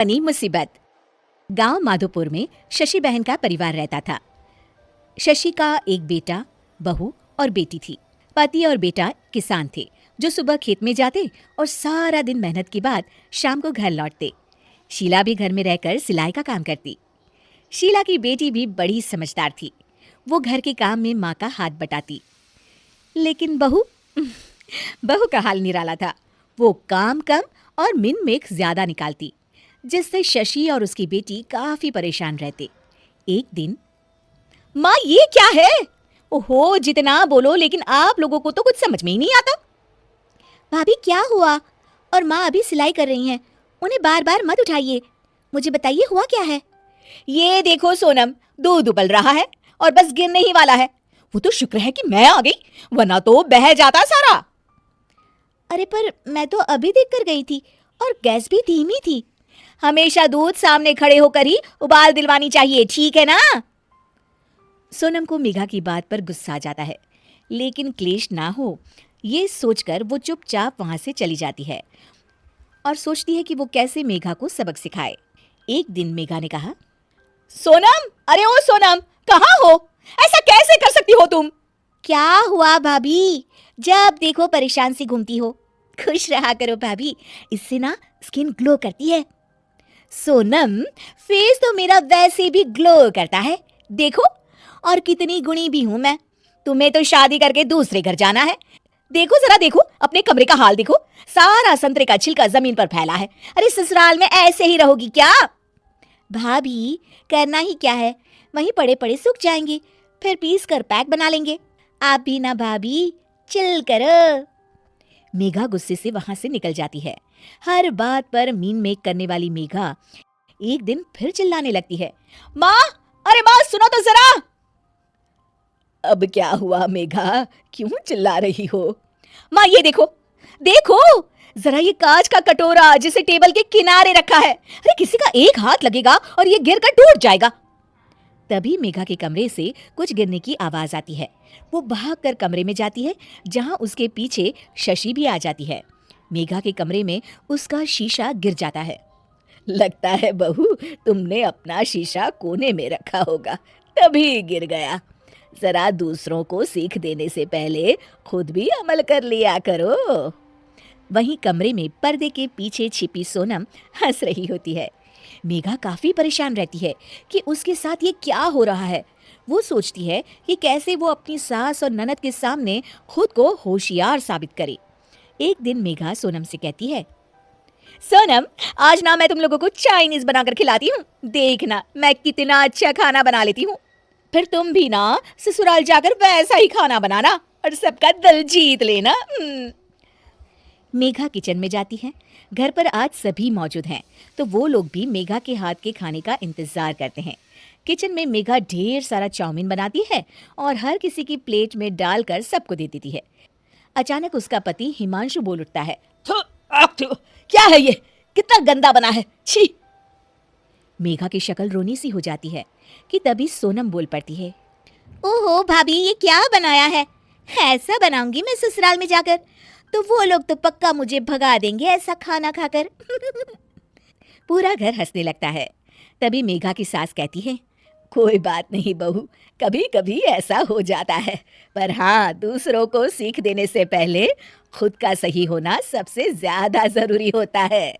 बनी मुसीबत। गांव माधोपुर में शशि बहन का परिवार रहता था। शशि का एक बेटा, बहू और बेटी थी। पति और बेटा किसान थे जो सुबह खेत में जाते और सारा दिन मेहनत के बाद शाम को घर लौटते। शीला भी घर में रहकर सिलाई का काम करती। शीला की बेटी भी बड़ी समझदार थी। वो घर के काम में माँ का हाथ बटाती। लेकिन बहू का हाल निराला था। वो काम कम और मिन मेक ज्यादा निकालती, जिससे शशि और उसकी बेटी काफी परेशान रहते। एक दिन, माँ ये क्या है? ओहो, जितना बोलो लेकिन आप लोगों को तो कुछ समझ में ही नहीं आता। भाभी क्या हुआ? और माँ अभी सिलाई कर रही हैं, उन्हें बार बार मत उठाइए। मुझे बताइए हुआ क्या है? ये देखो सोनम, दूध उबल रहा है और बस गिरने ही वाला है। वो तो शुक्र है कि मैं आ गई, वरना तो बह जाता सारा। अरे पर मैं तो अभी देख कर गई थी और गैस भी धीमी थी। हमेशा दूध सामने खड़े होकर ही उबाल दिलवानी चाहिए, ठीक है ना? सोनम को मेघा की बात पर गुस्सा आ जाता है, लेकिन क्लेश ना हो ये सोचकर वो चुपचाप वहां से चली जाती है और सोचती है कि वो कैसे मेघा को सबक सिखाए। एक दिन मेघा ने कहा, सोनम, अरे ओ सोनम, कहाँ हो? ऐसा कैसे कर सकती हो तुम? क्या हुआ भाभी? जब देखो परेशान सी घूमती हो। खुश रहा करो भाभी, इससे ना स्किन ग्लो करती है। सोनम, फेस तो मेरा वैसे भी ग्लो करता है, देखो। और कितनी गुणी भी हूं मैं। तुम्हें तो शादी करके दूसरे घर जाना है। देखो जरा, देखो अपने कमरे का हाल देखो, सारा संतरे का छिलका जमीन पर फैला है। अरे ससुराल में ऐसे ही रहोगी क्या? भाभी करना ही क्या है, वहीं पड़े पड़े सूख जाएंगे, फिर पीस कर पैक बना लेंगे। आप भी ना भाभी, चिल करो। मेघा गुस्से से वहां से निकल जाती है। हर बात पर मीन मेक करने वाली मेघा एक दिन फिर चिल्लाने लगती है, माँ, अरे माँ सुनो तो जरा। अब क्या हुआ मेघा, क्यों चिल्ला रही हो? माँ ये देखो, देखो जरा, ये कांच का कटोरा जिसे टेबल के किनारे रखा है। अरे किसी का एक हाथ लगेगा और ये गिर कर टूट जाएगा। तभी मेघा के कमरे से कुछ गिरने की आवाज आती है। वो भागकर कमरे में जाती है, जहां उसके पीछे शशि भी आ जाती है। मेघा के कमरे में उसका शीशा गिर जाता है। लगता है बहू, तुमने अपना शीशा कोने में रखा होगा, तभी गिर गया। जरा दूसरों को सीख देने से पहले खुद भी अमल कर लिया करो। वहीं कमरे में पर्दे के पीछे छिपी सोनम हंस रही होती है। मेघा काफी परेशान रहती है कि उसके साथ ये क्या हो रहा है। वो सोचती है कि कैसे वो अपनी सास और ननद के सामने खुद को होशियार साबित करे। एक दिन मेघा सोनम से कहती है, सोनम, आज ना मैं तुम लोगों को चाइनीज बनाकर खिलाती हूँ। देखना मैं कितना अच्छा खाना बना लेती हूँ। फिर तुम भी ना ससुराल जाकर वैसा ही खाना बनाना और सबका दिल जीत लेना। मेघा किचन में जाती है। घर पर आज सभी मौजूद हैं, तो वो लोग भी मेघा के हाथ के खाने का इंतजार करते हैं। किचन में मेघा ढेर सारा चाउमीन बनाती है और हर किसी की प्लेट में डालकर सबको दे देती है। अचानक उसका पति हिमांशु बोल उठता है, क्या है ये, कितना गंदा बना है, छी। मेघा की शक्ल रोनी सी हो जाती है कि तभी सोनम बोल पड़ती है, ओहो भाभी, ये क्या बनाया है? ऐसा बनाऊंगी मैं ससुराल में जाकर, तो वो लोग तो पक्का मुझे भगा देंगे ऐसा खाना खाकर। पूरा घर हंसने लगता है। तभी मेघा की सास कहती है, कोई बात नहीं बहू, कभी कभी ऐसा हो जाता है, पर हाँ, दूसरों को सीख देने से पहले खुद का सही होना सबसे ज्यादा जरूरी होता है।